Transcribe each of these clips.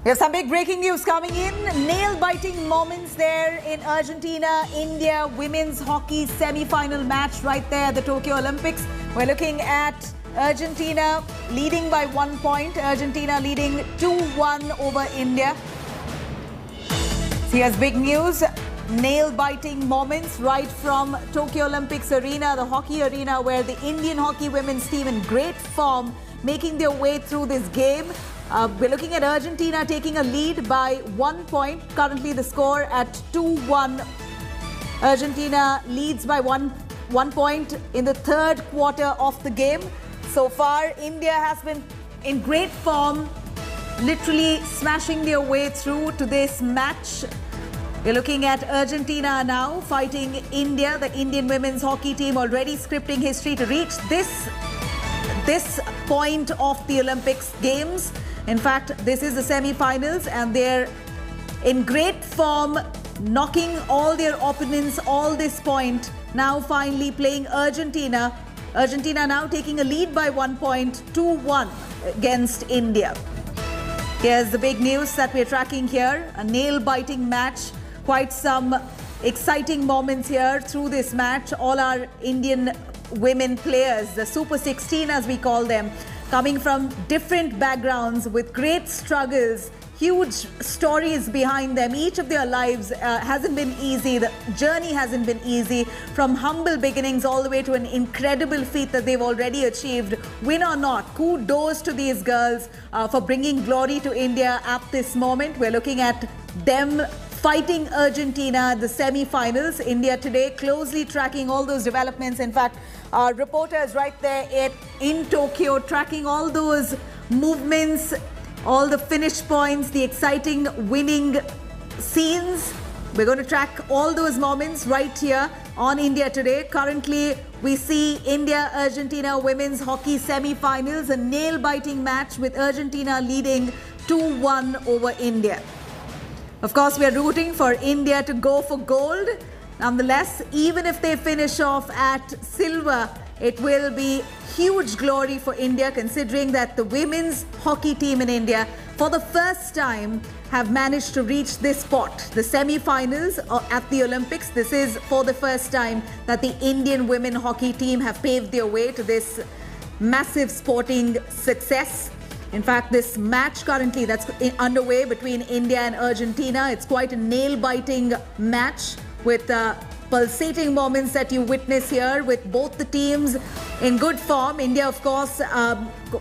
We have some big breaking news coming in. Nail-biting moments there in Argentina-India women's hockey semi-final match right there at the Tokyo Olympics. We're looking at Argentina leading by 1 point. Argentina leading 2-1 over India. So here's big news. Nail-biting moments right from Tokyo Olympics arena, the hockey arena, where the Indian hockey women's team in great form making their way through this game. We're looking at Argentina taking a lead by 1 point. Currently the score at 2-1. Argentina leads by one point in the third quarter of the game. So far, India has been in great form, literally smashing their way through to this match. We're looking at Argentina now fighting India, the Indian women's hockey team already scripting history to reach this point of the Olympics Games. In fact, this is the semi-finals and they're in great form, knocking all their opponents all this point. Now finally playing Argentina. Argentina now taking a lead by 1 point, 2-1 against India. Here's the big news that we're tracking here. A nail-biting match. Quite some exciting moments here through this match. All our Indian women players, the Super 16 as we call them, coming from different backgrounds with great struggles, huge stories behind them. Each of their lives hasn't been easy. The journey hasn't been easy, from humble beginnings all the way to an incredible feat that they've already achieved. Win or not, kudos to these girls for bringing glory to India at this moment. We're looking at them fighting Argentina, the semi-finals. India today closely tracking all those developments. In fact, our reporters right there in Tokyo tracking all those movements, all the finish points, the exciting winning scenes. We're going to track all those moments right here on India Today. Currently, we see India-Argentina women's hockey semi-finals, a nail-biting match with Argentina leading 2-1 over India. Of course, we are rooting for India to go for gold. Nonetheless, even if they finish off at silver, it will be huge glory for India, considering that the women's hockey team in India, for the first time, have managed to reach this spot, the semi-finals at the Olympics. This is for the first time that the Indian women hockey team have paved their way to this massive sporting success. In fact, this match currently that's underway between India and Argentina, it's quite a nail-biting match with pulsating moments that you witness here with both the teams in good form. India, of course,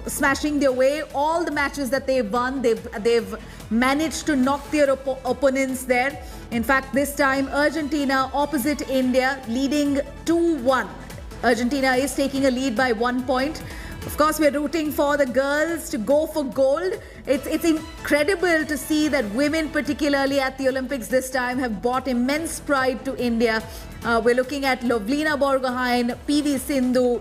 smashing their way. All the matches that they've won, they've managed to knock their opponents there. In fact, this time, Argentina opposite India, leading 2-1. Argentina is taking a lead by 1 point. Of course, we're rooting for the girls to go for gold. It's incredible to see that women, particularly at the Olympics this time, have brought immense pride to India. We're looking at Lovlina Borgohain, PV Sindhu,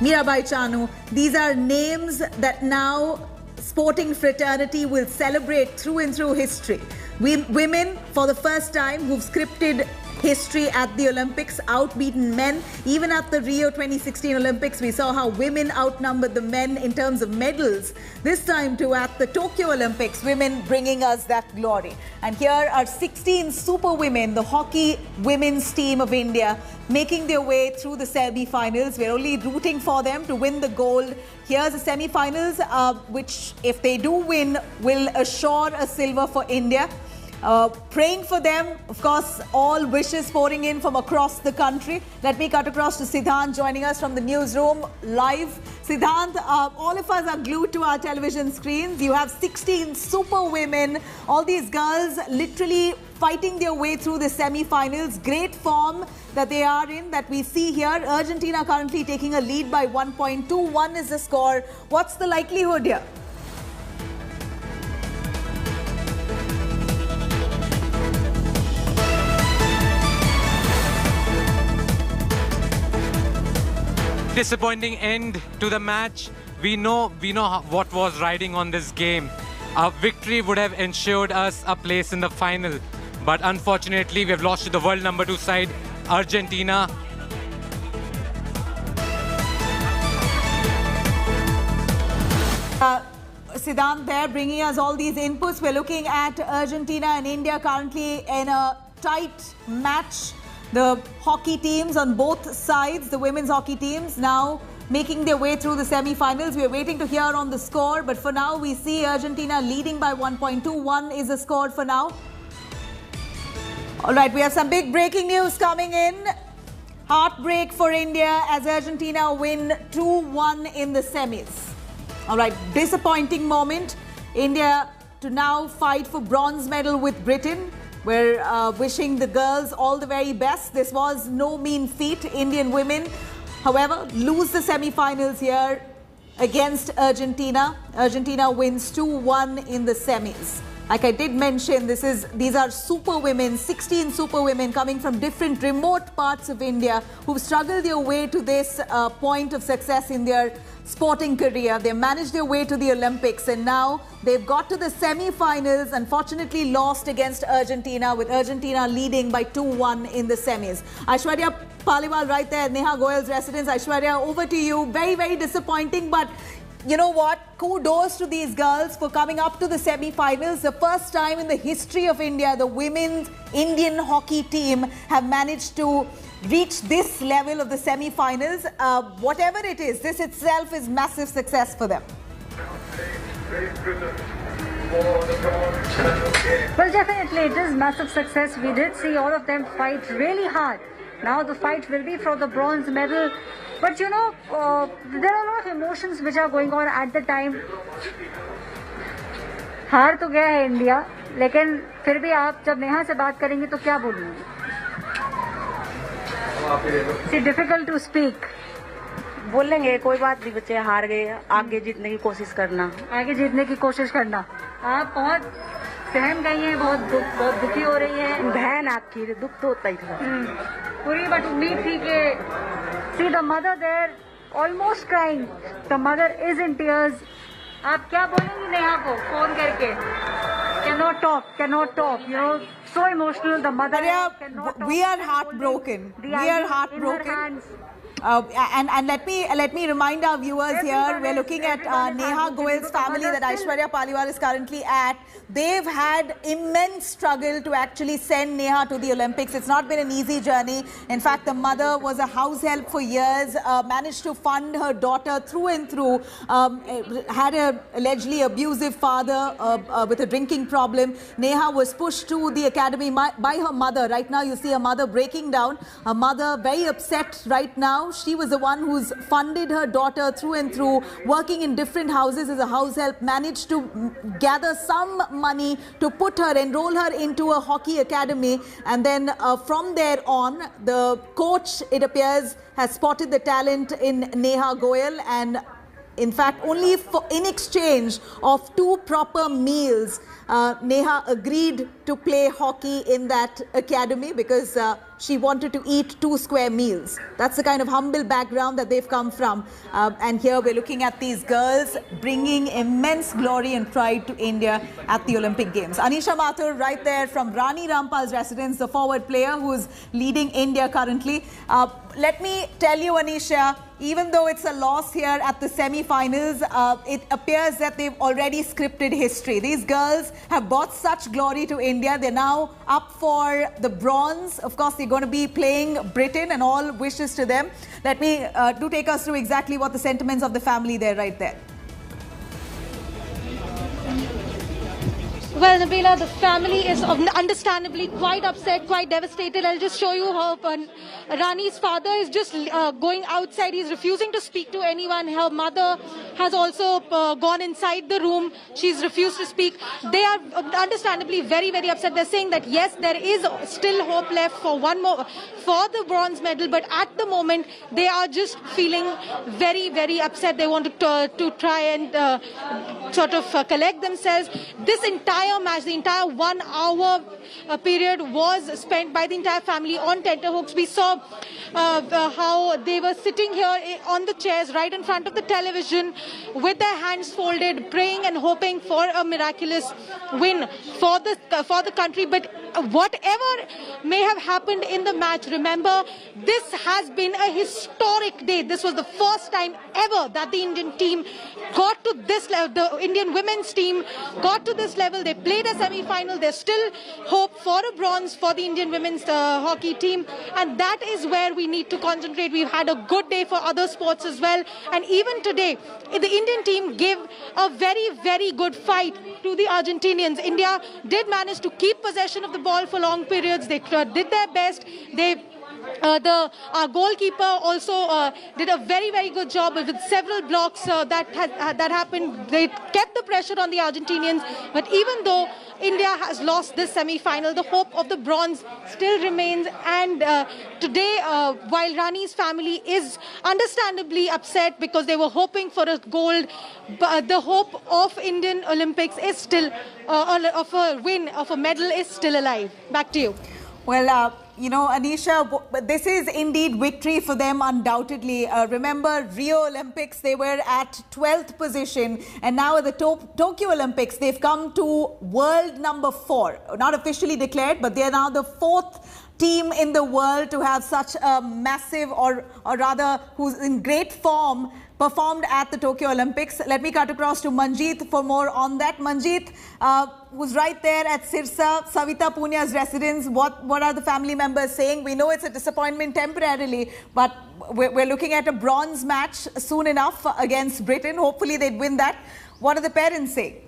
Mirabai Chanu. These are names that now sporting fraternity will celebrate through and through history. Women, for the first time, who've scripted history at the Olympics, outbeaten men. Even at the Rio 2016 Olympics, we saw how women outnumbered the men in terms of medals. This time too, at the Tokyo Olympics, women bringing us that glory. And here are 16 super women, the hockey women's team of India, making their way through the semi-finals. We're only rooting for them to win the gold. Here's the semi-finals, which, if they do win, will assure a silver for India. Praying for them, of course, all wishes pouring in from across the country. Let me cut across to Siddhant joining us from the newsroom live. Siddhant, all of us are glued to our television screens. You have 16 super women, all these girls literally fighting their way through the semi-finals. Great form that they are in, that we see here. Argentina currently taking a lead by 1 point. 2-1 is the score. What's the likelihood here? Disappointing end to the match. We know what was riding on this game. A victory would have ensured us a place in the final, but unfortunately we have lost to the world number 2 side, Argentina. Siddhant there bringing us all these inputs. We're looking at Argentina and India currently in a tight match. The hockey teams on both sides, the women's hockey teams now making their way through the semi-finals. We're waiting to hear on the score, but for now we see Argentina leading by 1.21 is the score for now. All right, we have some big breaking news coming in. Heartbreak for India as Argentina win 2-1 in the semis. All right, disappointing moment. India to now fight for bronze medal with Britain. We're wishing the girls all the very best. This was no mean feat. Indian women, however, lose the semi-finals here against Argentina. Argentina wins 2-1 in the semis. Like I did mention, these are super women, 16 super women coming from different remote parts of India who've struggled their way to this point of success in their sporting career. They managed their way to the Olympics and now they've got to the semi-finals, unfortunately lost against Argentina, with Argentina leading by 2-1 in the semis. Aishwarya Paliwal right there, Neha Goyal's residence. Aishwarya, over to you. Very, very disappointing, but you know what? Kudos to these girls for coming up to the semi-finals. The first time in the history of India, the women's Indian hockey team have managed to reach this level of the semi-finals. Whatever it is, this itself is massive success for them. Well, definitely it is massive success. We did see all of them fight really hard. Now the fight will be for the bronze medal. But you know, there are a lot of emotions which are going on at the time. हार तो गया है India, लेकिन फिर भी आप जब नेहा से बात करेंगे तो क्या बोलेंगे? It's difficult to speak. बोलेंगे कोई बात नहीं, बच्चे हार गए, आगे जीतने की कोशिश करना। आगे जीतने की कोशिश करना। आप बहुत सहम गई हैं, बहुत दुखी हो रही हैं। बहन आपकी दुख तो होता ही था। पूरी बट उम्मीद थी कि see the mother there almost crying. The mother is in tears. आप क्या बोलेंगी नेहा को फोन करके? Cannot talk. You know, so emotional. The mother cannot talk. We are heartbroken. We are heartbroken. And let me remind our viewers here, we're looking at Neha Goyal's family that Aishwarya Paliwal is currently at. They've had immense struggle to actually send Neha to the Olympics. It's not been an easy journey. In fact, the mother was a house help for years, managed to fund her daughter through and through, had an allegedly abusive father with a drinking problem. Neha was pushed to the academy by her mother. Right now, you see her mother breaking down. Her mother very upset right now. She was the one who's funded her daughter through and through, working in different houses as a house help, managed to gather some money to enroll her into a hockey academy. And then from there on, the coach, it appears, has spotted the talent in Neha Goyal, and in fact, only in exchange of 2 proper meals, Neha agreed to play hockey in that academy because she wanted to eat 2 square meals. That's the kind of humble background that they've come from. And here we're looking at these girls bringing immense glory and pride to India at the Olympic Games. Anisha Mathur right there from Rani Rampal's residence, the forward player who's leading India currently. Let me tell you, Anisha, even though it's a loss here at the semi-finals, it appears that they've already scripted history. These girls have brought such glory to India. They're now up for the bronze. Of course, they're going to be playing Britain, and all wishes to them. Let me do take us through exactly what the sentiments of the family there right there. Well, Nabila, the family is understandably quite upset, quite devastated. I'll just show you how Rani's father is just going outside. He's refusing to speak to anyone. Her mother has also gone inside the room. She's refused to speak. They are understandably very, very upset. They're saying that, yes, there is still hope left for one more, for the bronze medal. But at the moment, they are just feeling very, very upset. They want to try and sort of collect themselves. This entire match, the entire 1 hour period was spent by the entire family on tenterhooks. We saw how they were sitting here on the chairs right in front of the television, with their hands folded, praying and hoping for a miraculous win for the country. But whatever may have happened in the match, remember, this has been a historic day. This was the first time ever that the Indian team got to this level. The Indian women's team got to this level. They played a semi-final. There's still hope for a bronze for the Indian women's hockey team, and that is where we need to concentrate. We've had a good day for other sports as well, and even today the Indian team gave a very, very good fight to the Argentinians. India did manage to keep possession of the ball for long periods. They did their best. Our goalkeeper also did a very, very good job with several blocks that happened. They kept the pressure on the Argentinians. But even though India has lost this semi-final, the hope of the bronze still remains. And today, while Rani's family is understandably upset because they were hoping for a gold, but the hope of Indian Olympics is still, of a win, of a medal is still alive. Back to you. Well, you know, Anisha, this is indeed victory for them, undoubtedly. Remember, Rio Olympics, they were at 12th position. And now at the Tokyo Olympics, they've come to world number 4. Not officially declared, but they're now the 4th team in the world to have such a massive, or rather, who's in great form, performed at the Tokyo Olympics. Let me cut across to Manjeet for more on that. Manjeet was right there at Sirsa, Savita Punya's residence. What are the family members saying? We know it's a disappointment temporarily, but we're looking at a bronze match soon enough against Britain. Hopefully they'd win that. What do the parents say?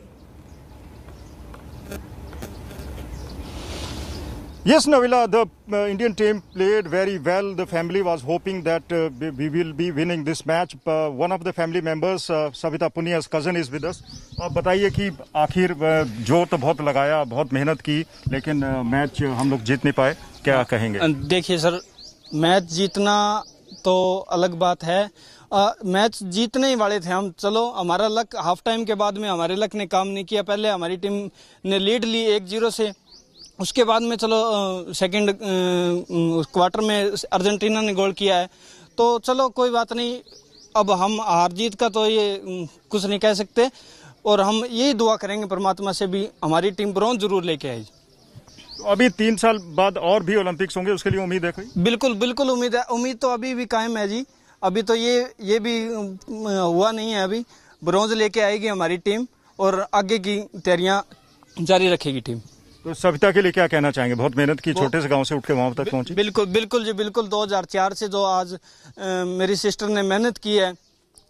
Yes, Navila, the Indian team played very well. The family was hoping that we will be winning this match. One of the family members, Savita Punya's cousin, is with us. आप बताइए कि आखिर जोर तो बहुत लगाया, बहुत मेहनत की, लेकिन मैच हम लोग जीत नहीं पाए. क्या कहेंगे? देखिए सर, मैच जीतना तो अलग बात है. मैच जीतने ही वाले थे हम. चलो, हमारा लक हाफ टाइम के बाद में हमारे लक ने काम नहीं किया. पहले हमारी टीम ने लीड ली 1-0 से. उसके बाद में चलो सेकंड क्वार्टर में अर्जेंटीना ने गोल किया है. तो चलो कोई बात नहीं. अब हम हार जीत का तो ये कुछ नहीं कह सकते, और हम यही दुआ करेंगे परमात्मा से भी हमारी टीम ब्रॉन्ज जरूर लेके आए. अभी 3 साल बाद और भी ओलंपिक्स होंगे, उसके लिए उम्मीद है कोई? बिल्कुल बिल्कुल उम्मीद है. उम्मीद तो अभी भी कायम है जी. अभी तो ये भी हुआ नहीं है. अभी ब्रॉन्ज लेके आएगी हमारी टीम और आगे की तैयारियां जारी रखेगी टीम. तो सविता के लिए क्या कहना चाहेंगे? बहुत मेहनत की, छोटे से गांव से उठ के वहां तक पहुंची. बिल्कुल बिल्कुल जी, बिल्कुल. 2004 से जो आज मेरी सिस्टर ने मेहनत की है,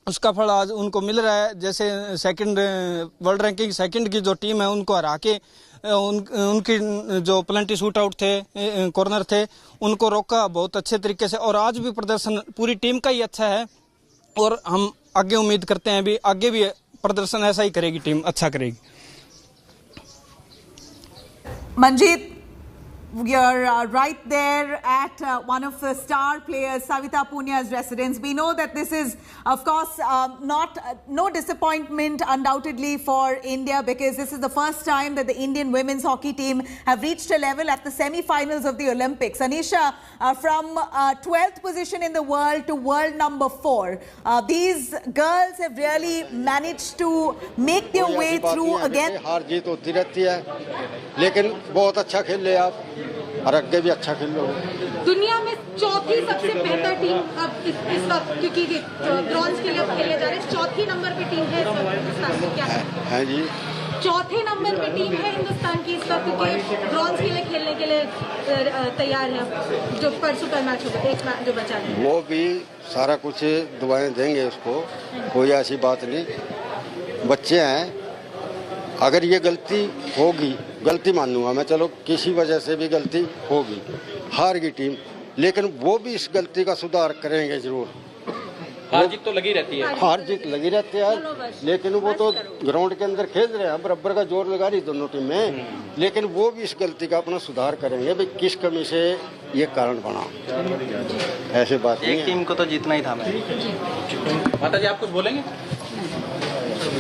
उसका फल आज उनको मिल रहा है. जैसे सेकंड वर्ल्ड रैंकिंग सेकंड की जो टीम है, उनको हरा के उनकी जो पेनल्टी शूट आउट थे, कॉर्नर थे, उनको रोका बहुत अच्छे तरीके से. और आज भी प्रदर्शन पूरी टीम का ही अच्छा है, और हम आगे उम्मीद करते हैं भी आगे भी प्रदर्शन ऐसा ही करेगी टीम, अच्छा करेगी. Manjeet, you're right there at one of the star players, Savita Punya's residence. We know that this is, of course, no disappointment undoubtedly for India, because this is the first time that the Indian women's hockey team have reached a level at the semi-finals of the Olympics. Anisha, from 12th position in the world to world number 4, these girls have really managed to make their way through again. हार जीत होती रहती है, लेकिन बहुत अच्छा खेल रहे आप, और आगे भी अच्छा खेल लो. दुनिया में चौथी सबसे बेहतर टीम अब इस वक्त, क्योंकि ब्रॉन्ज के लिए अब खेले जा रहे हैं, चौथी नंबर पे टीम है इस वक्त हिंदुस्तान की. क्या है जी? चौथे नंबर पे टीम है हिंदुस्तान की इस वक्त, क्योंकि ब्रॉन्ज के लिए खेलने के लिए तैयार है. जो परसों का मैच होगा, एक मैच जो बचा है, वो भी सारा कुछ दुआएं देंगे उसको, कोई ऐसी बात नहीं. बच्चे हैं, अगर ये गलती होगी, गलती मानूंगा मैं, चलो किसी वजह से भी गलती होगी, हार गई टीम, लेकिन वो भी इस गलती का सुधार करेंगे जरूर. हार जीत तो लगी रहती है, हार जीत लगी रहती है, लेकिन वो तो ग्राउंड के अंदर खेल रहे हैं, बराबर का जोर लगा रही दोनों टीम में, लेकिन वो भी इस गलती का अपना सुधार करेंगे. भाई किस कमी से ये कारण बना, ऐसे बात नहीं है. एक टीम को तो जीतना ही था. माता जी, आप कुछ बोलेंगे?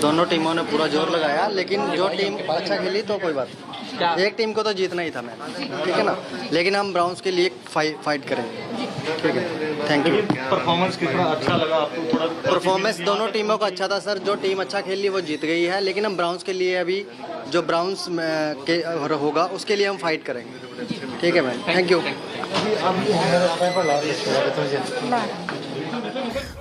दोनों टीमों ने पूरा जोर लगाया, लेकिन जो टीम अच्छा खेली तो कोई बात नहीं. एक टीम को तो जीतना ही था मैच, ठीक है ना, लेकिन हम ब्राउन्स के लिए फाइट करेंगे. ठीक है, थैंक यू। परफॉर्मेंस कितना अच्छा लगा आपको? थोड़ा परफॉर्मेंस दोनों टीमों का अच्छा था सर। जो टीम अच्छा खेली वो जीत गई है, लेकिन हम ब्राउन्स के लिए अभी जो ब्राउन्स के होगा उसके लिए हम फाइट करेंगे। ठीक है ma'am, thank you.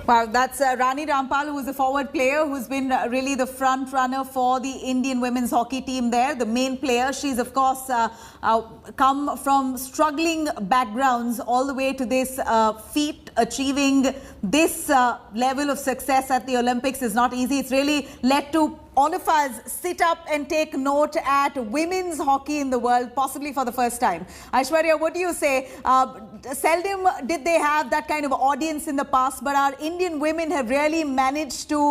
Wow, that's Rani Rampal, who is a forward player who's been really the front runner for the Indian women's hockey team there, the main player. She's, of course, come from struggling backgrounds all the way to this feat. Achieving this level of success at the Olympics is not easy. It's really led to all of us sit up and take note at women's hockey in the world, possibly for the first time. Aishwarya, what do you say? Seldom did they have that kind of audience in the past, but our Indian women have really managed to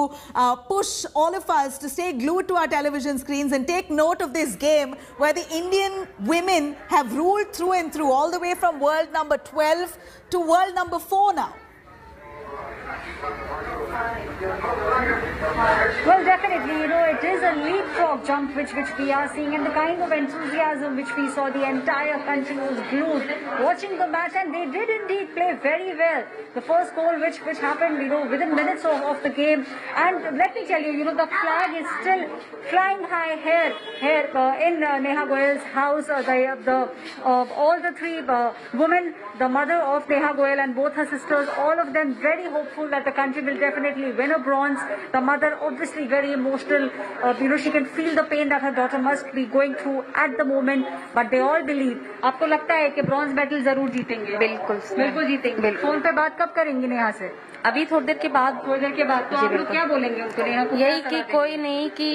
push all of us to stay glued to our television screens and take note of this game where the Indian women have ruled through and through, all the way from world number 12 to world number 4 now. Well, definitely, it is a leapfrog jump which we are seeing, and the kind of enthusiasm which we saw, the entire country was glued watching the match, and they did indeed play very well. The first goal which happened, within minutes of the game, and let me tell you, the flag is still flying high here in Neha Goyal's house. All the three women, the mother of Neha Goyal and both her sisters, all of them very hopeful that the country will definitely win a bronze. The mother obviously very emotional. She can feel the pain that her daughter must be going through at the moment. But they all believe. आपको लगता है कि bronze medal जरूर जीतेंगे? बिल्कुल जीतेंगे। Phone पे बात कब करेंगे नेहा से? अभी थोड़ी देर के बाद। तो आप लोग क्या बोलेंगे उनको? नेहा को यही कि कोई नहीं कि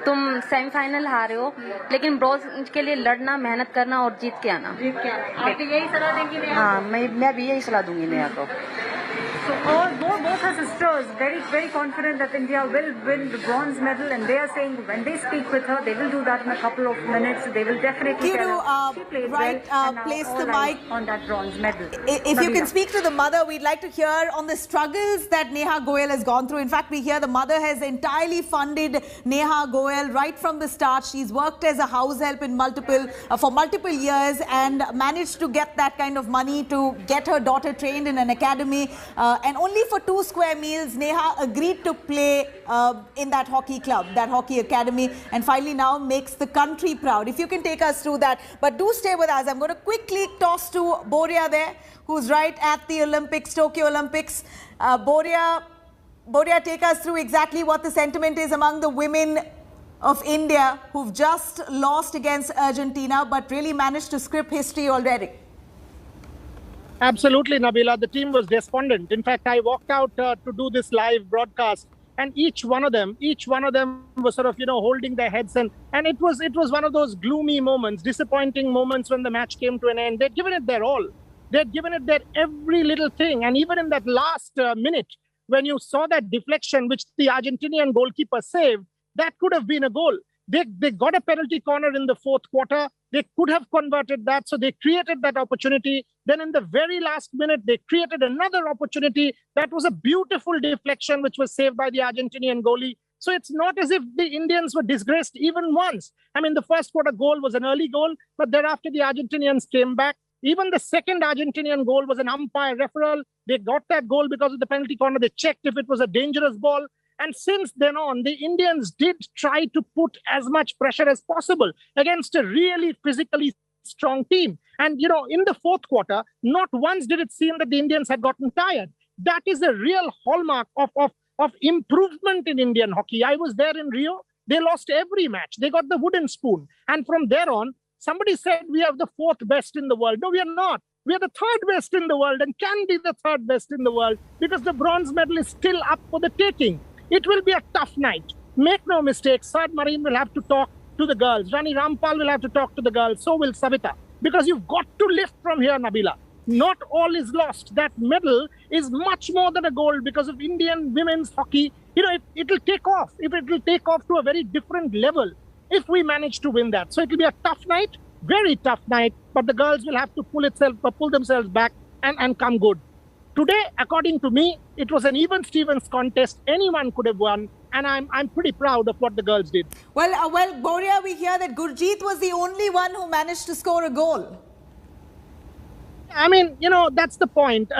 तुम सेमीफाइनल हारे हो, लेकिन ब्रॉन्ज के लिए लड़ना, मेहनत करना और जीत के आना। आप यही सलाह देंगी नेहा? हाँ, मैं भी यही सलाह दूंगी नेहा को। So both her sisters very confident that India will win the bronze medal, and they are saying when they speak with her, they will do that in a couple of minutes. They will definitely tell her she played well and place the all mic on that bronze medal. If you can speak to the mother, we'd like to hear on the struggles that Neha Goyal has gone through. In fact, we hear the mother has entirely funded Neha Goyal right from the start. She's worked as a house help in for multiple years and managed to get that kind of money to get her daughter trained in an academy. And only for 2 square meals, Neha agreed to play in that hockey club, that hockey academy, and finally now makes the country proud. If you can take us through that. But do stay with us. I'm going to quickly toss to Boria there, who's right at the Olympics, Tokyo Olympics. Boria, take us through exactly what the sentiment is among the women of India who've just lost against Argentina, but really managed to script history already. Absolutely, Nabila. The team was despondent. In fact, I walked out to do this live broadcast, and each one of them was sort of, holding their heads, and it was one of those gloomy moments, disappointing moments when the match came to an end. They'd given it their all. They'd given it their every little thing. And even in that last minute, when you saw that deflection, which the Argentinian goalkeeper saved, that could have been a goal. They got a penalty corner in the 4th quarter. They could have converted that. So they created that opportunity. Then in the very last minute, they created another opportunity. That was a beautiful deflection, which was saved by the Argentinian goalie. So it's not as if the Indians were disgraced even once. I mean, the first quarter goal was an early goal, but thereafter the Argentinians came back. Even the second Argentinian goal was an umpire referral. They got that goal because of the penalty corner. They checked if it was a dangerous ball. And since then on, the Indians did try to put as much pressure as possible against a really physically strong team. And, in the 4th quarter, not once did it seem that the Indians had gotten tired. That is a real hallmark of improvement in Indian hockey. I was there in Rio. They lost every match. They got the wooden spoon. And from there on, somebody said we are the 4th best in the world. No, we are not. We are the 3rd best in the world and can be the 3rd best in the world because the bronze medal is still up for the taking. It will be a tough night. Make no mistake, Sad Marine will have to talk to the girls. Rani Rampal will have to talk to the girls. So will Savita. Because you've got to lift from here, Nabila. Not all is lost. That medal is much more than a gold because of Indian women's hockey. It will take off. It will take off to a very different level if we manage to win that. So it will be a tough night, very tough night. But the girls will have to pull themselves back and come good. Today, according to me, it was an even Stevens contest. Anyone could have won, and I'm pretty proud of what the girls did. Well, Boria, we hear that Gurjeet was the only one who managed to score a goal. I mean, that's the point.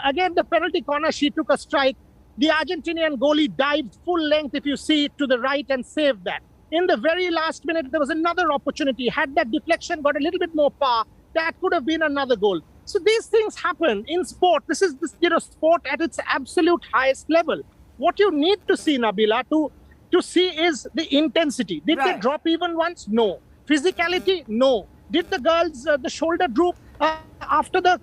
Again, the penalty corner, she took a strike. The Argentinian goalie dived full length, if you see it, to the right and saved that. In the very last minute, there was another opportunity. Had that deflection got a little bit more power, that could have been another goal. So these things happen in sport. This is sport at its absolute highest level. What you need to see, Nabila, to see is the intensity. Did they drop even once? No. Physicality? No. Did the girls, the shoulder droop after the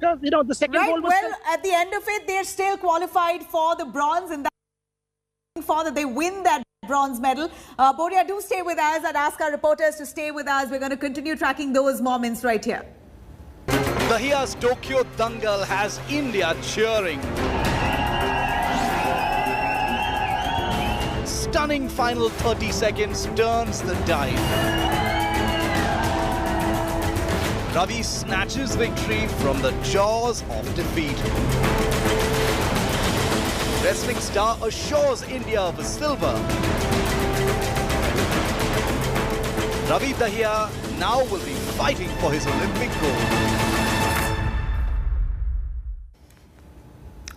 second goal was... Well, at the end of it, they're still qualified for the bronze, and that they win that bronze medal. Boria, do stay with us. I'd ask our reporters to stay with us. We're going to continue tracking those moments right here. Dahiya's Tokyo Dangal has India cheering. Stunning final 30 seconds turns the tide. Ravi snatches victory from the jaws of defeat. Wrestling star assures India with silver. Ravi Dahiya now will be fighting for his Olympic gold.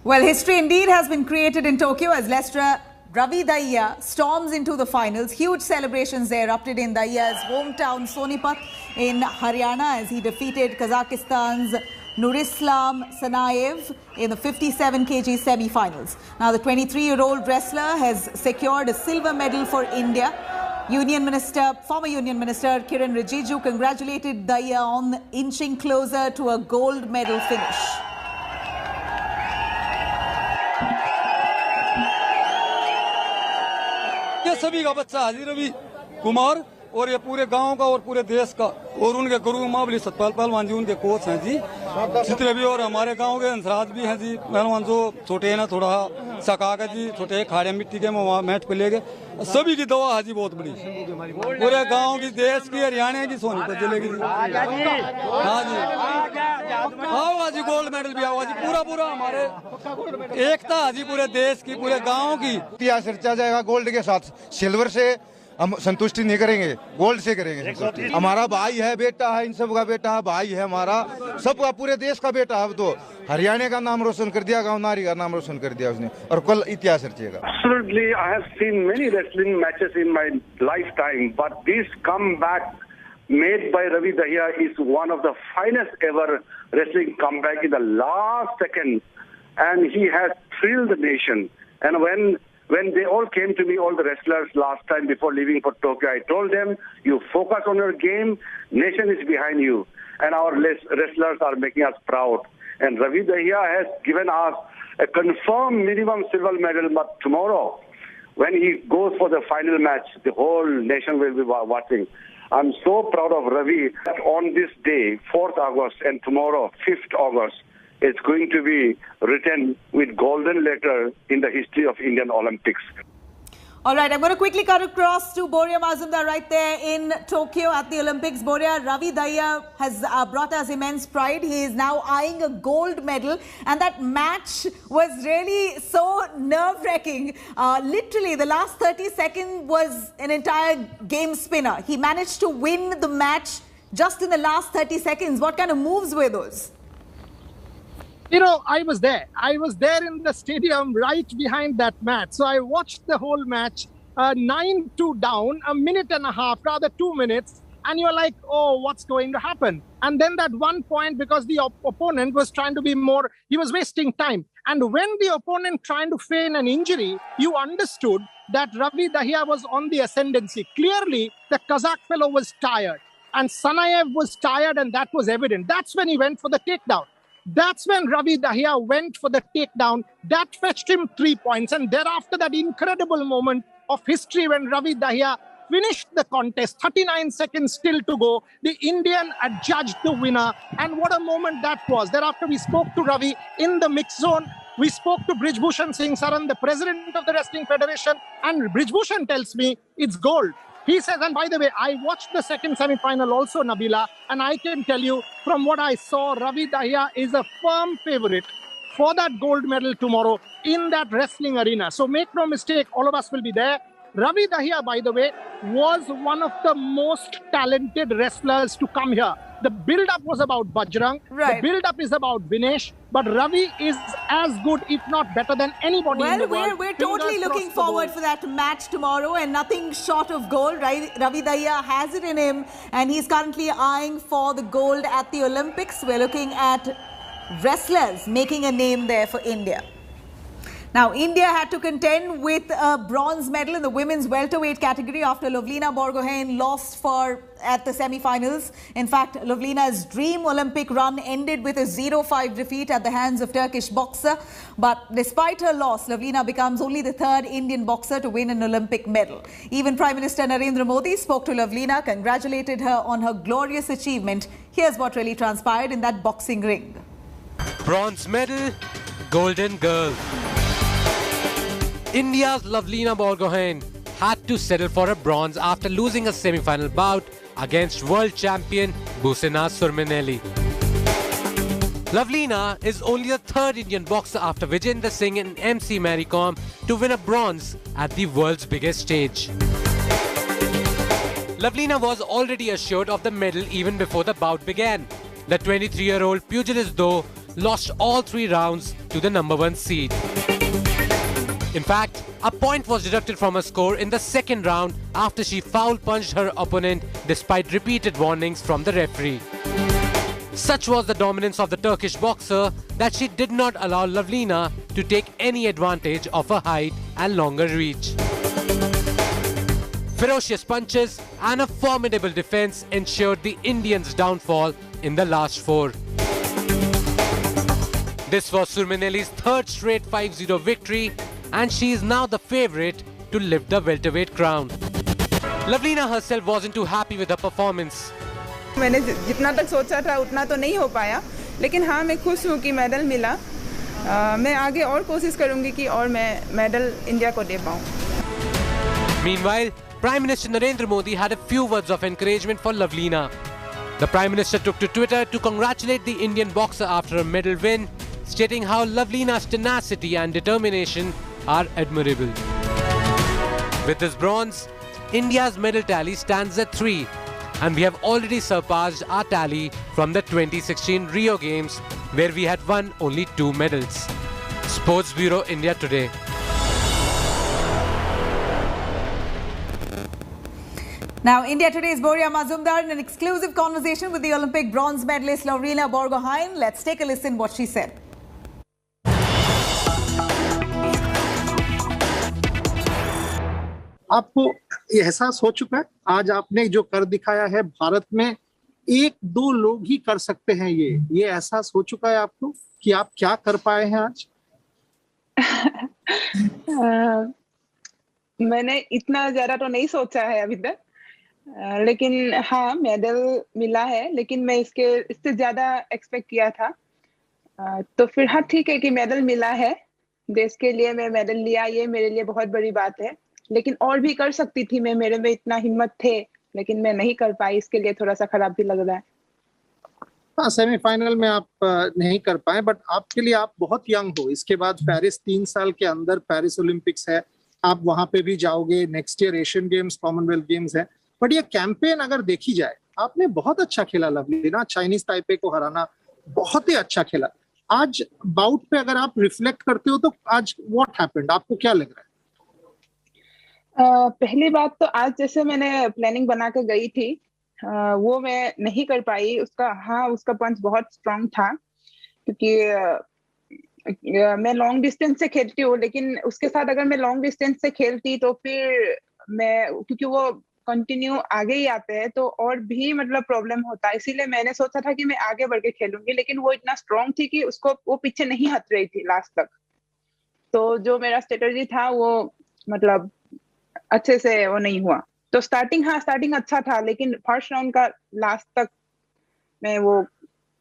Well, history indeed has been created in Tokyo as Lestra Ravi Dahiya storms into the finals. Huge celebrations erupted in Dahiya's hometown Sonipat in Haryana as he defeated Kazakhstan's Nurislam Sanayev in the 57 kg semi-finals. Now, the 23-year-old wrestler has secured a silver medal for India. Former Union Minister Kiran Rijiju congratulated Dahiya on inching closer to a gold medal finish. ये सभी का बच्चा हाजी रवि कुमार और ये पूरे गांव का और पूरे देश का और उनके गुरु महाबली सतपाल पहलवान जी उनके कोच हैं जी जितने भी और हमारे गांव के अंसराज भी हैं जी पहलवान जो छोटे हैं ना थोड़ा सका के जी छोटे खाड़े मिट्टी के वहाँ मैच पे ले गए सभी की दवा हाजी बहुत बड़ी पूरे गांव की देश की हरियाणा की सोनीपत जिले की हाँ जी आओ हाजी गोल्ड मेडल भी आओ हाजी पूरा हमारे एकता हाजी पूरे देश की पूरे गाँव की इतिहास रचा जाएगा गोल्ड के साथ सिल्वर से हम संतुष्टि नहीं करेंगे गोल्ड से करेंगे हमारा भाई है बेटा है इन सब का बेटा है भाई है हमारा सबका पूरे देश का बेटा है तो हरियाणा का नाम रोशन कर दिया गाँव नारी का नाम रोशन कर दिया उसने और कल इतिहास रचेगा Absolutely, I have seen many wrestling matches in my lifetime, but this comeback made by Ravi Dahiya is one of the finest ever wrestling comeback in the last second, and he has thrilled the nation. And when they all came to me, all the wrestlers last time before leaving for Tokyo, I told them, you focus on your game, nation is behind you. And our wrestlers are making us proud. And Ravi Dahiya has given us a confirmed minimum silver medal, but tomorrow, when he goes for the final match, the whole nation will be watching. I'm so proud of Ravi that on this day, 4th August, and tomorrow, 5th August, it's going to be written with golden letter in the history of Indian Olympics. All right, I'm going to quickly cut across to Boria Mazumdar right there in Tokyo at the Olympics. Boria, Ravi Dahiya has brought us immense pride. He is now eyeing a gold medal. And that match was really so nerve-wracking. Literally, the last 30 seconds was an entire game spinner. He managed to win the match just in the last 30 seconds. What kind of moves were those? You know, I was there. I was there in the stadium right behind that match. So I watched the whole match, 9-2 down, a minute and a half, rather 2 minutes. And you're like, oh, what's going to happen? And then that one point, because the opponent was trying to be more, he was wasting time. And when the opponent trying to feign an injury, you understood that Ravi Dahiya was on the ascendancy. Clearly, the Kazakh fellow was tired. And Sanayev was tired, and that was evident. That's when he went for the takedown. That's when Ravi Dahiya went for the takedown. That fetched him 3 points. And thereafter, that incredible moment of history when Ravi Dahiya finished the contest, 39 seconds still to go. The Indian adjudged the winner. And what a moment that was. Thereafter, we spoke to Ravi in the mixed zone. We spoke to Brijbhushan Singh Saran, the president of the Wrestling Federation. And Brijbhushan tells me it's gold. He says, and by the way, I watched the second semi-final also, Nabila, and I can tell you from what I saw, Ravi Dahiya is a firm favorite for that gold medal tomorrow in that wrestling arena. So make no mistake, all of us will be there. Ravi Dahiya, by the way, was one of the most talented wrestlers to come here. The build-up was about Bajrang. Right. The build-up is about Vinesh. But Ravi is as good, if not better, than anybody in the world. We're totally looking forward for that match tomorrow, and nothing short of gold. Right? Ravi Dahiya has it in him, and he's currently eyeing for the gold at the Olympics. We're looking at wrestlers making a name there for India. Now, India had to contend with a bronze medal in the women's welterweight category after Lovlina Borgohain lost at the semi-finals. In fact, Lovlina's dream Olympic run ended with a 0-5 defeat at the hands of Turkish boxer. But despite her loss, Lovlina becomes only the third Indian boxer to win an Olympic medal. Even Prime Minister Narendra Modi spoke to Lovlina, congratulated her on her glorious achievement. Here's what really transpired in that boxing ring. Bronze medal, golden girl. India's Lovlina Borgohain had to settle for a bronze after losing a semi-final bout against world champion Busina Surmeneli. Lovlina is only the third Indian boxer after Vijender Singh and MC Mary Kom to win a bronze at the world's biggest stage. Lovlina was already assured of the medal even before the bout began. The 23-year-old pugilist, though, lost all 3 rounds to the #1 seed. In fact, a point was deducted from her score in the second round after she foul-punched her opponent despite repeated warnings from the referee. Such was the dominance of the Turkish boxer that she did not allow Lovlina to take any advantage of her height and longer reach. Ferocious punches and a formidable defense ensured the Indians' downfall in the last 4. This was Surmeneli's third straight 5-0 victory, and she is now the favourite to lift the welterweight crown. Lovlina herself wasn't too happy with her performance. मैंने जितना तक सोचा था उतना तो नहीं हो पाया, लेकिन हाँ मैं खुश हूँ कि मेडल मिला। मैं आगे और कोशिश करूँगी कि और मैं मेडल इंडिया को दे पाऊँ। Meanwhile, Prime Minister Narendra Modi had a few words of encouragement for Lovlina. The Prime Minister took to Twitter to congratulate the Indian boxer after a medal win, stating how Lovlina's tenacity and determination are admirable. With this bronze, India's medal tally stands at 3, and we have already surpassed our tally from the 2016 Rio Games, where we had won only 2 medals. Sports Bureau India Today. Now, India Today's Boria Mazumdar in an exclusive conversation with the Olympic bronze medalist Lovlina Borgohain. Let's take a listen what she said. आपको एहसास हो चुका है, आज आपने जो कर दिखाया है भारत में 1-2 लोग ही कर सकते हैं। ये एहसास हो चुका है आपको कि आप क्या कर पाए हैं आज? मैंने इतना ज्यादा तो नहीं सोचा है अभी तक, लेकिन हाँ मेडल मिला है, लेकिन मैं इससे ज्यादा एक्सपेक्ट किया था। तो फिर हाँ ठीक है कि मेडल मिला है, देश के लिए मैं मेडल लिया, ये मेरे लिए बहुत बड़ी बात है। लेकिन और भी कर सकती थी मैं, मेरे में इतना हिम्मत थे, लेकिन मैं नहीं कर पाई, इसके लिए थोड़ा सा खराब भी लग रहा है। हाँ, सेमीफाइनल में आप नहीं कर पाए, बट आपके लिए आप बहुत यंग हो। इसके बाद पेरिस 3 साल के अंदर पेरिस ओलंपिक्स है, आप वहां पे भी जाओगे। Next year Asian games, Commonwealth games है। बट ये कैंपेन अगर देखी जाए, आपने बहुत अच्छा खेला लवलीना, चाइनीज ताइपे को हराना बहुत ही अच्छा खेला। आज बाउट पे अगर आप रिफ्लेक्ट करते हो तो आज व्हाट हैपेंड, आपको क्या लग रहा है? पहली बात तो आज जैसे मैंने प्लानिंग बना के गई थी, वो मैं नहीं कर पाई। उसका पंच बहुत स्ट्रांग था, क्योंकि मैं लॉन्ग डिस्टेंस से खेलती हूँ, लेकिन उसके साथ अगर मैं लॉन्ग डिस्टेंस से खेलती तो फिर क्योंकि वो कंटिन्यू आगे ही आते हैं तो और भी मतलब प्रॉब्लम होता है। इसीलिए मैंने सोचा था कि मैं आगे बढ़ के खेलूंगी, लेकिन वो इतना स्ट्रांग थी कि वो पीछे नहीं हट रही थी लास्ट तक। तो जो मेरा स्ट्रेटजी था वो मतलब अच्छे से वो नहीं हुआ। तो स्टार्टिंग अच्छा था, लेकिन फर्स्ट राउंड का लास्ट तक मैं वो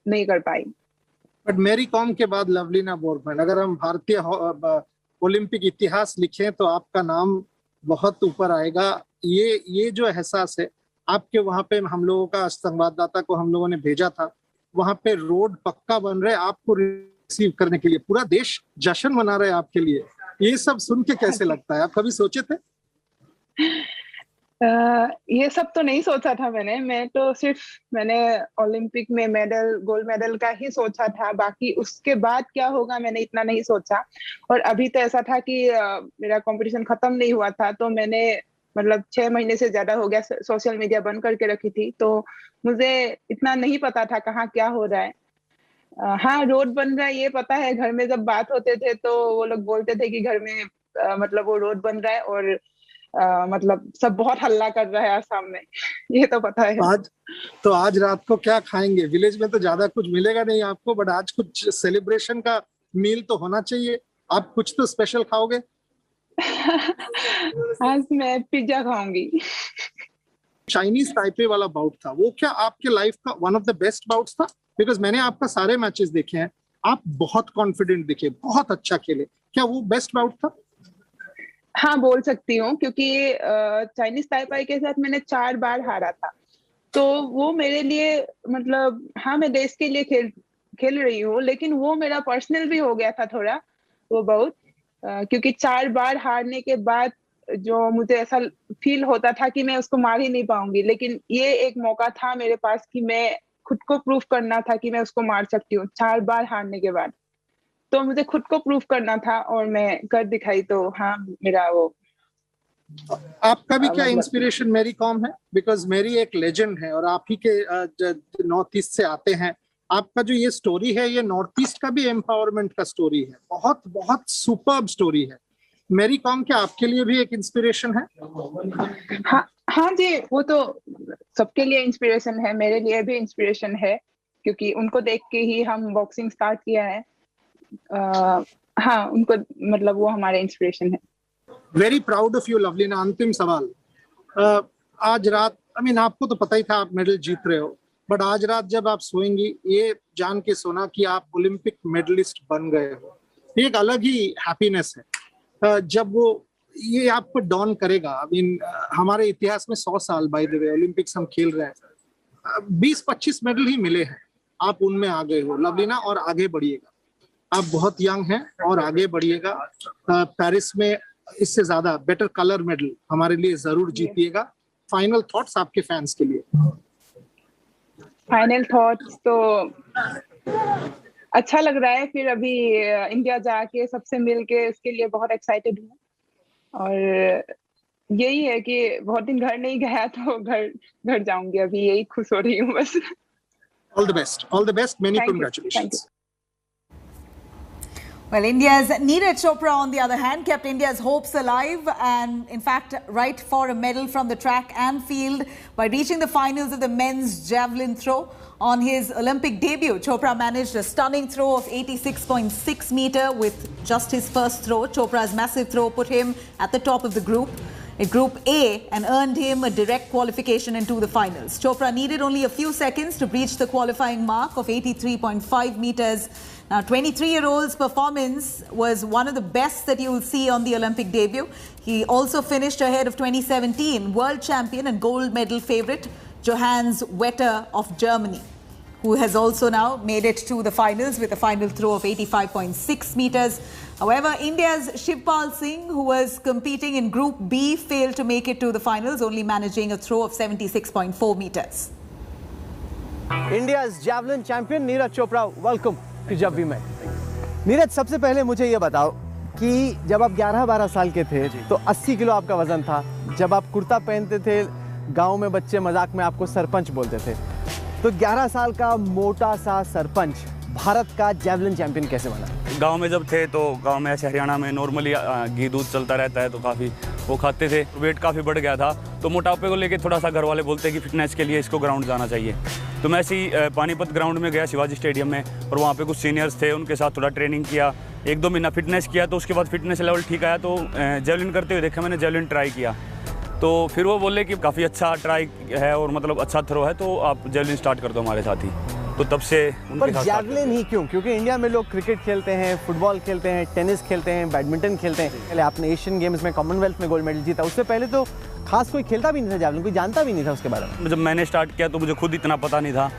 नहीं कर पाई। बट मैरी कॉम के बाद लवलीना बोरगोहाइन, अगर हम भारतीय ओलंपिक इतिहास लिखें तो आपका नाम बहुत ऊपर आएगा। ये जो एहसास है आपके, वहां पे हम लोगों का संवाददाता को हम लोगों ने भेजा था, वहां पे रोड पक्का बन रहे आपको रिसीव करने के लिए, पूरा देश जश्न मना रहे आपके लिए। ये सब सुन के कैसे लगता है? आप कभी सोचे थे? ये सब तो नहीं सोचा था मैं तो सिर्फ मैंने ओलंपिक में गोल्ड मेडल का ही सोचा था। बाकी उसके बाद क्या होगा मैंने इतना नहीं सोचा। और अभी तो ऐसा था कि मेरा कंपटीशन खत्म नहीं हुआ था, तो मैंने मतलब 6 महीने से ज्यादा हो गया सोशल मीडिया बंद करके रखी थी, तो मुझे इतना नहीं पता था कहाँ क्या हो रहा है। हाँ, रोड बन रहा है ये पता है। घर में जब बात होते थे तो वो लोग बोलते थे कि घर में मतलब वो रोड बन रहा है और मतलब सब बहुत हल्ला कर रहा है आसाम में, ये तो पता है। आज रात को क्या खाएंगे? विलेज में तो ज्यादा कुछ मिलेगा नहीं आपको, बट आज कुछ सेलिब्रेशन का मील तो होना चाहिए। आप कुछ तो स्पेशल खाओगे? आज मैं पिज्जा खाऊंगी। चाइनीज ताइपे वाला बाउट था, वो क्या आपके लाइफ का one of the best bouts था? बिकॉज मैंने आपका सारे मैचेस देखे हैं, आप बहुत कॉन्फिडेंट दिखे, बहुत अच्छा खेले। क्या वो बेस्ट बाउट था? हाँ, बोल सकती हूँ, क्योंकि चाइनीज ताइपाई के साथ मैंने 4 बार हारा था, तो वो मेरे लिए मतलब हाँ, मैं देश के लिए खेल रही हूँ, लेकिन वो मेरा पर्सनल भी हो गया था थोड़ा वो बहुत, क्योंकि 4 बार हारने के बाद जो मुझे ऐसा फील होता था कि मैं उसको मार ही नहीं पाऊंगी, लेकिन ये एक मौका था मेरे पास कि मैं खुद को प्रूफ करना था कि मैं उसको मार सकती हूँ 4 बार हारने के बाद। तो मुझे खुद को प्रूफ करना था और मैं कर दिखाई। तो हाँ, मेरा वो। आपका भी क्या इंस्पिरेशन मैरी कॉम है? बिकॉज मैरी एक लेजेंड है और आप ही के नॉर्थ ईस्ट से आते हैं। आपका जो ये स्टोरी है, ये नॉर्थ ईस्ट का भी एम्पावरमेंट का स्टोरी है, बहुत बहुत सुपर्ब स्टोरी है। मैरी कॉम क्या आपके लिए भी एक इंस्पिरेशन है? हाँ जी, वो तो सबके लिए इंस्पिरेशन है, मेरे लिए भी इंस्पिरेशन है, क्योंकि उनको देख के ही हम बॉक्सिंग स्टार्ट किया है। हाँ, उनको मतलब वो हमारे इंस्पिरेशन है। Very proud of you Lovlina. अंतिम सवाल, आज रात आपको तो पता ही था आप मेडल जीत रहे हो, बट आज रात जब आप सोएंगी ये जान के सोना कि आप ओलंपिक मेडलिस्ट बन गए हो, एक अलग ही हैप्पीनेस है जब वो ये आपको डॉन करेगा। हमारे इतिहास में 100 साल बाय द वे ओलंपिक्स हम खेल रहे हैं, 20-25 मेडल ही मिले हैं, आप उनमें आ गए हो लवलीना, और आगे बढ़िएगा। आप बहुत यंग हैं और आगे बढ़िएगा। पेरिस में इससे ज्यादा बेटर कलर मेडल हमारे लिए जरूर जीतिएगा। फाइनल थॉट्स आपके फैंस के लिए? फाइनल थॉट्स तो अच्छा लग रहा है, फिर अभी इंडिया जाके सबसे मिल के उसके लिए बहुत एक्साइटेड हूँ, और यही है कि बहुत दिन घर नहीं गया तो घर जाऊंगी, अभी यही खुश हो रही हूँ बस। All the best, many congratulations. Well, India's Neeraj Chopra, on the other hand, kept India's hopes alive and, in fact, right for a medal from the track and field by reaching the finals of the men's javelin throw. On his Olympic debut, Chopra managed a stunning throw of 86.6 meter with just his first throw. Chopra's massive throw put him at the top of the group, Group A, and earned him a direct qualification into the finals. Chopra needed only a few seconds to breach the qualifying mark of 83.5 meters. Now, 23-year-old's performance was one of the best that you will see on the Olympic debut. He also finished ahead of 2017 world champion and gold medal favourite Johannes Wetter of Germany, who has also now made it to the finals with a final throw of 85.6 meters. However, India's Shivpal Singh, who was competing in Group B, failed to make it to the finals, only managing a throw of 76.4 meters. India's javelin champion Neeraj Chopra, welcome to जब भी मैं। नीरज, सबसे पहले मुझे ये बताओ कि जब आप 11-12 साल के थे तो 80 किलो आपका वजन था। जब आप कुर्ता पहनते थे, गांव में बच्चे मजाक में आपको सरपंच बोलते थे। तो 11 साल का मोटा सा सरपंच भारत का जेवलिन चैंपियन कैसे बना? गांव में जब थे तो गांव में ऐसे हरियाणा में नॉर्मली घी दूध चलता रहता है, तो काफ़ी वो खाते थे। वेट काफ़ी बढ़ गया था, तो मोटापे को लेके थोड़ा सा घर वाले बोलते कि फिटनेस के लिए इसको ग्राउंड जाना चाहिए। तो मैं ऐसे ही पानीपत ग्राउंड में गया, शिवाजी स्टेडियम में, और वहाँ पे कुछ सीनियर्स थे, उनके साथ थोड़ा ट्रेनिंग किया, 1-2 महीना फिटनेस किया। तो उसके बाद फिटनेस लेवल ठीक आया, तो जेवलिन करते हुए देखा, मैंने जेवलिन ट्राई किया। तो फिर वो बोले कि काफ़ी अच्छा ट्राई है और मतलब अच्छा थ्रो है, तो आप जेवलिन स्टार्ट कर दो हमारे साथ ही। तो तब से पर जेवलिन ही क्यों? क्योंकि इंडिया में लोग क्रिकेट खेलते हैं, फुटबॉल खेलते हैं, टेनिस खेलते हैं, बैडमिंटन खेलते हैं। पहले आपने एशियन गेम्स में, कॉमनवेल्थ में गोल्ड मेडल जीता, उससे पहले तो खास कोई खेलता भी नहीं था जेवलिन, कोई जानता भी नहीं था उसके बारे में। जब मैंने स्टार्ट किया तो मुझे खुद इतना पता नहीं था,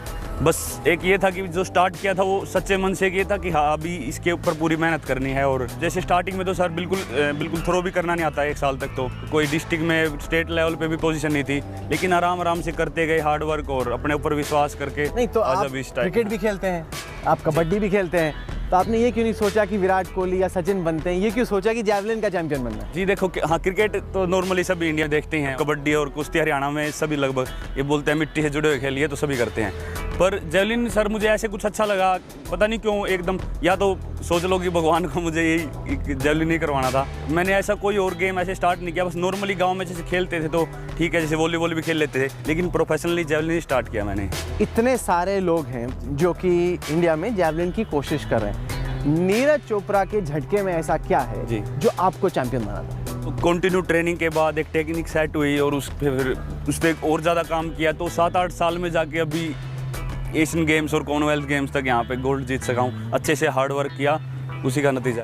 बस एक ये था कि जो स्टार्ट किया था वो सच्चे मन से ये था कि हाँ अभी इसके ऊपर पूरी मेहनत करनी है। और जैसे स्टार्टिंग में तो सर बिल्कुल थ्रो भी करना नहीं आता है, 1 साल तक तो कोई डिस्ट्रिक्ट में स्टेट लेवल पे भी पोजीशन नहीं थी, लेकिन आराम आराम से करते गए हार्ड वर्क और अपने ऊपर विश्वास करके। नहीं तो आप क्रिकेट भी खेलते हैं, आप कबड्डी भी खेलते हैं, तो आपने ये क्यों नहीं सोचा कि विराट कोहली या सचिन बनते हैं, ये क्यों सोचा कि जैवलिन का चैंपियन बनना है? जी देखो हाँ, क्रिकेट तो नॉर्मली सभी इंडिया देखते हैं, कबड्डी और कुश्ती हरियाणा में सभी लगभग ये बोलते हैं मिट्टी से जुड़े हुए खेलिए, तो सभी करते हैं। पर जैवलिन सर मुझे ऐसे कुछ अच्छा लगा, पता नहीं क्यों एकदम, या तो सोच लो कि भगवान को मुझे यही जैवलिन ही करवाना था। मैंने ऐसा कोई और गेम ऐसे स्टार्ट नहीं किया, बस नॉर्मली गाँव में जैसे खेलते थे तो ठीक है, जैसे वॉलीबॉल भी खेल लेते थे, लेकिन प्रोफेशनली जैवलिन ही स्टार्ट किया मैंने। इतने सारे लोग हैं जो कि इंडिया में जैवलिन की कोशिश कर रहे हैं, नीरज चोपड़ा के झटके में ऐसा क्या है जी जो आपको चैंपियन बना था? तो कंटिन्यू ट्रेनिंग के बाद एक टेक्निक सेट हुई और उस पर और ज़्यादा काम किया, तो 7-8 साल में जाके अभी एशियन गेम्स और कॉमनवेल्थ गेम्स तक यहाँ पे गोल्ड जीत सका हूँ। अच्छे से हार्ड वर्क किया, उसी का नतीजा।